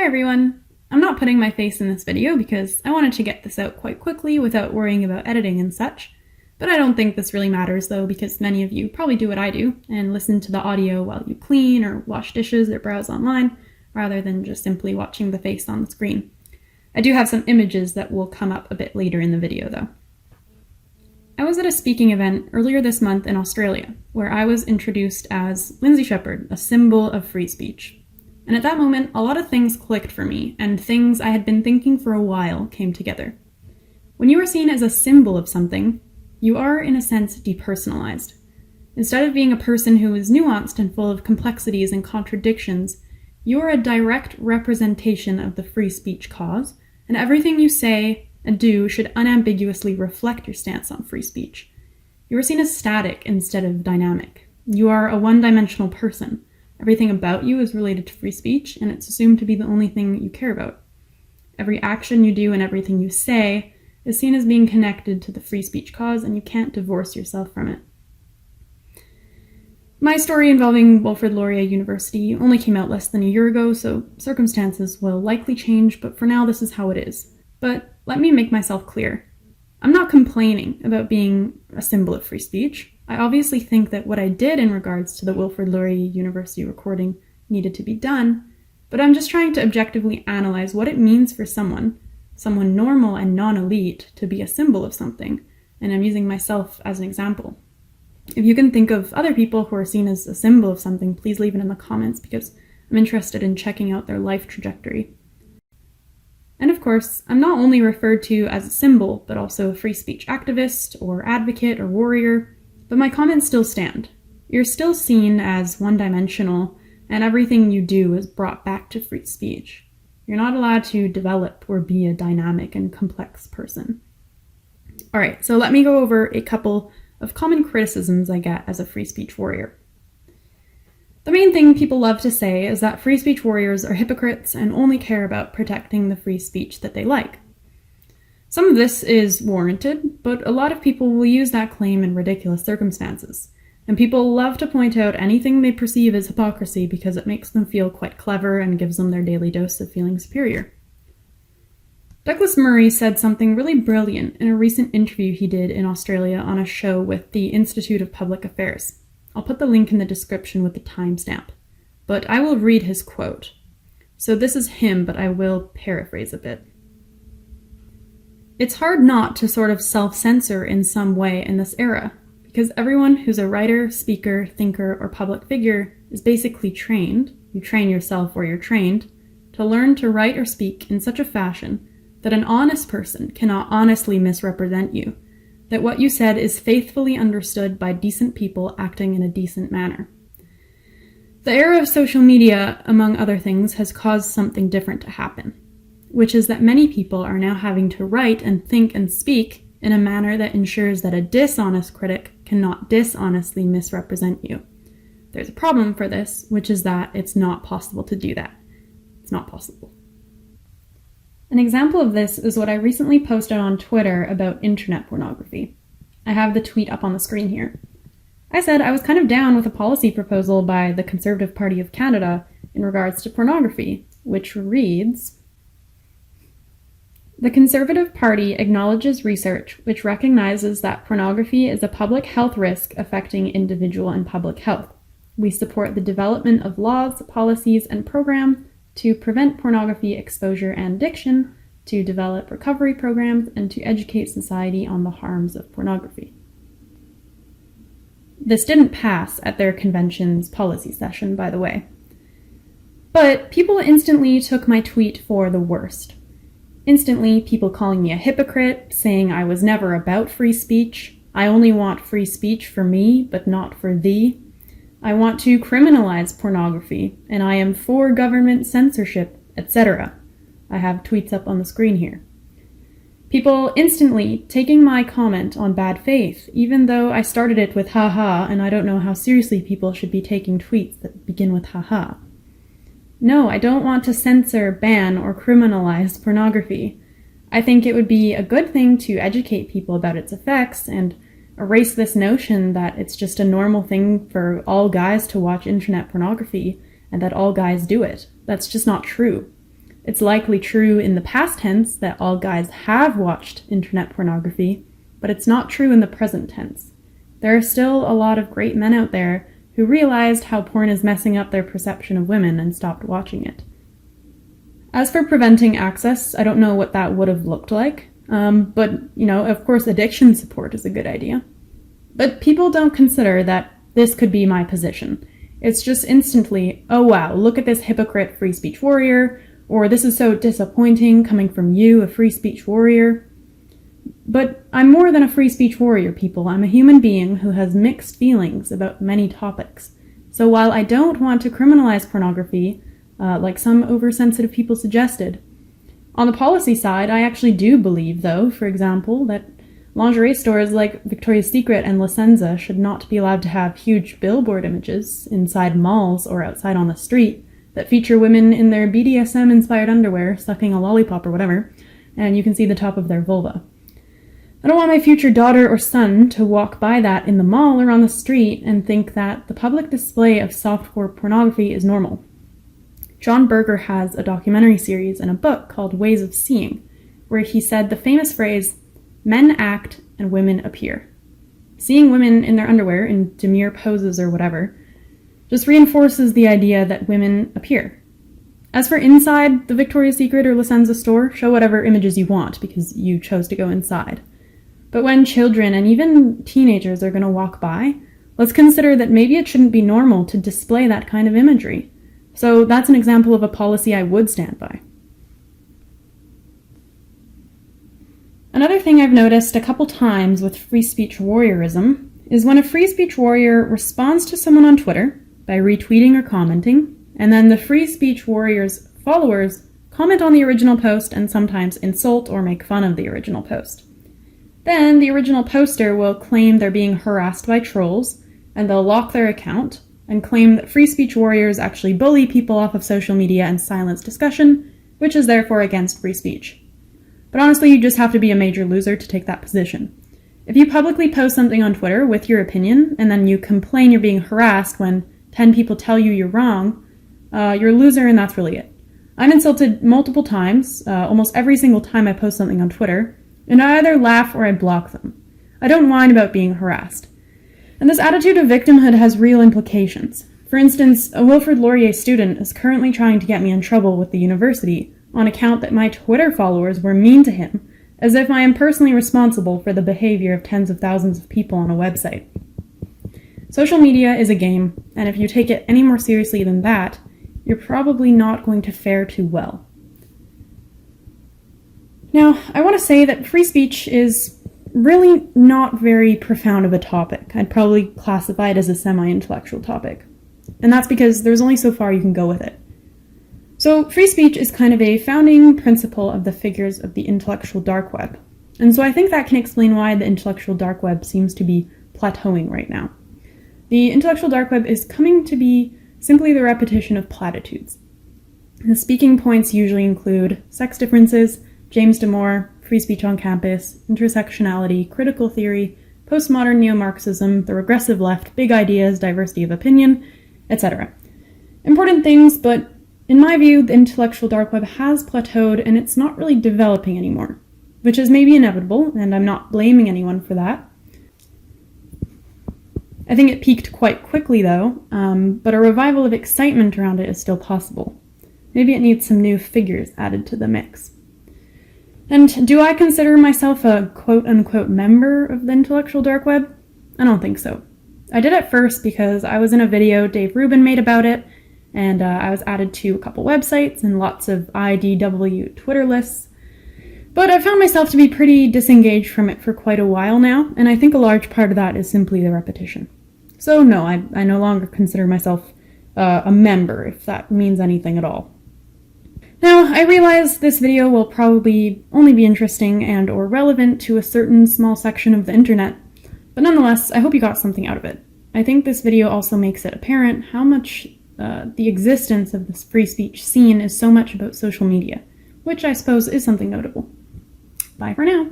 Hi everyone! I'm not putting my face in this video because I wanted to get this out quite quickly without worrying about editing and such, but I don't think this really matters though because many of you probably do what I do and listen to the audio while you clean or wash dishes or browse online, rather than just simply watching the face on the screen. I do have some images that will come up a bit later in the video though. I was at a speaking event earlier this month in Australia, where I was introduced as Lindsay Shepherd, a symbol of free speech. And at that moment, a lot of things clicked for me, and things I had been thinking for a while came together. When you are seen as a symbol of something, you are, in a sense, depersonalized. Instead of being a person who is nuanced and full of complexities and contradictions, you are a direct representation of the free speech cause, and everything you say and do should unambiguously reflect your stance on free speech. You are seen as static instead of dynamic. You are a one-dimensional person. Everything about you is related to free speech, and it's assumed to be the only thing you care about. Every action you do and everything you say is seen as being connected to the free speech cause, and you can't divorce yourself from it. My story involving Wilfrid Laurier University only came out less than a year ago, so circumstances will likely change, but for now this is how it is. But let me make myself clear. I'm not complaining about being a symbol of free speech. I obviously think that what I did in regards to the Wilfrid Laurier University recording needed to be done, but I'm just trying to objectively analyze what it means for someone normal and non-elite, to be a symbol of something, and I'm using myself as an example. If you can think of other people who are seen as a symbol of something, please leave it in the comments because I'm interested in checking out their life trajectory. And of course, I'm not only referred to as a symbol, but also a free speech activist or advocate or warrior, but my comments still stand. You're still seen as one-dimensional, and everything you do is brought back to free speech. You're not allowed to develop or be a dynamic and complex person. Alright, so let me go over a couple of common criticisms I get as a free speech warrior. The main thing people love to say is that free speech warriors are hypocrites and only care about protecting the free speech that they like. Some of this is warranted, but a lot of people will use that claim in ridiculous circumstances, and people love to point out anything they perceive as hypocrisy because it makes them feel quite clever and gives them their daily dose of feeling superior. Douglas Murray said something really brilliant in a recent interview he did in Australia on a show with the Institute of Public Affairs. I'll put the link in the description with the timestamp, but I will read his quote. So this is him, but I will paraphrase a bit. It's hard not to sort of self-censor in some way in this era, because everyone who's a writer, speaker, thinker, or public figure is basically trained, you train yourself or you're trained, to learn to write or speak in such a fashion that an honest person cannot honestly misrepresent you, that what you said is faithfully understood by decent people acting in a decent manner. The era of social media, among other things, has caused something different to happen, which is that many people are now having to write and think and speak in a manner that ensures that a dishonest critic cannot dishonestly misrepresent you. There's a problem for this, which is that it's not possible to do that. It's not possible. An example of this is what I recently posted on Twitter about internet pornography. I have the tweet up on the screen here. I said I was kind of down with a policy proposal by the Conservative Party of Canada in regards to pornography, which reads, "The Conservative Party acknowledges research which recognizes that pornography is a public health risk affecting individual and public health. We support the development of laws, policies, and programs to prevent pornography exposure and addiction, to develop recovery programs, and to educate society on the harms of pornography." This didn't pass at their convention's policy session, by the way. But people instantly took my tweet for the worst. Instantly, people calling me a hypocrite, saying I was never about free speech, I only want free speech for me, but not for thee. I want to criminalize pornography, and I am for government censorship, etc. I have tweets up on the screen here. People instantly taking my comment on bad faith, even though I started it with haha, and I don't know how seriously people should be taking tweets that begin with haha. No, I don't want to censor, ban, or criminalize pornography. I think it would be a good thing to educate people about its effects and erase this notion that it's just a normal thing for all guys to watch internet pornography and that all guys do it. That's just not true. It's likely true in the past tense that all guys have watched internet pornography, but it's not true in the present tense. There are still a lot of great men out there who realized how porn is messing up their perception of women and stopped watching it. As for preventing access, I don't know what that would have looked like, but, of course addiction support is a good idea. But people don't consider that this could be my position. It's just instantly, oh wow, look at this hypocrite free speech warrior, or this is so disappointing coming from you, a free speech warrior. But I'm more than a free speech warrior, people. I'm a human being who has mixed feelings about many topics. So while I don't want to criminalize pornography, like some oversensitive people suggested, on the policy side, I actually do believe, though, for example, that lingerie stores like Victoria's Secret and La Senza should not be allowed to have huge billboard images inside malls or outside on the street that feature women in their BDSM-inspired underwear sucking a lollipop or whatever, and you can see the top of their vulva. I don't want my future daughter or son to walk by that in the mall or on the street and think that the public display of softcore pornography is normal. John Berger has a documentary series and a book called Ways of Seeing, where he said the famous phrase, "Men act and women appear." Seeing women in their underwear in demure poses or whatever just reinforces the idea that women appear. As for inside the Victoria's Secret or La Senza store, show whatever images you want because you chose to go inside. But when children and even teenagers are going to walk by, let's consider that maybe it shouldn't be normal to display that kind of imagery. So that's an example of a policy I would stand by. Another thing I've noticed a couple times with free speech warriorism is when a free speech warrior responds to someone on Twitter by retweeting or commenting, and then the free speech warrior's followers comment on the original post and sometimes insult or make fun of the original post. Then the original poster will claim they're being harassed by trolls, and they'll lock their account and claim that free speech warriors actually bully people off of social media and silence discussion, which is therefore against free speech. But honestly, you just have to be a major loser to take that position. If you publicly post something on Twitter with your opinion, and then you complain you're being harassed when 10 people tell you you're wrong, you're a loser and that's really it. I'm insulted multiple times, almost every single time I post something on Twitter, and I either laugh or I block them. I don't whine about being harassed. And this attitude of victimhood has real implications. For instance, a Wilfrid Laurier student is currently trying to get me in trouble with the university on account that my Twitter followers were mean to him, as if I am personally responsible for the behavior of tens of thousands of people on a website. Social media is a game, and if you take it any more seriously than that, you're probably not going to fare too well. Now, I want to say that free speech is really not very profound of a topic. I'd probably classify it as a semi-intellectual topic. And that's because there's only so far you can go with it. So free speech is kind of a founding principle of the figures of the intellectual dark web. And so I think that can explain why the intellectual dark web seems to be plateauing right now. The intellectual dark web is coming to be simply the repetition of platitudes. The speaking points usually include sex differences, James Damore, free speech on campus, intersectionality, critical theory, postmodern neo-Marxism, the regressive left, big ideas, diversity of opinion, etc. Important things, but in my view, the intellectual dark web has plateaued and it's not really developing anymore, which is maybe inevitable, and I'm not blaming anyone for that. I think it peaked quite quickly though, but a revival of excitement around it is still possible. Maybe it needs some new figures added to the mix. And do I consider myself a quote-unquote member of the intellectual dark web? I don't think so. I did at first because I was in a video Dave Rubin made about it, and I was added to a couple websites and lots of IDW Twitter lists. But I found myself to be pretty disengaged from it for quite a while now, and I think a large part of that is simply the repetition. So no, I no longer consider myself a member, if that means anything at all. Now, I realize this video will probably only be interesting and or relevant to a certain small section of the internet, but nonetheless, I hope you got something out of it. I think this video also makes it apparent how much the existence of this free speech scene is so much about social media, which I suppose is something notable. Bye for now.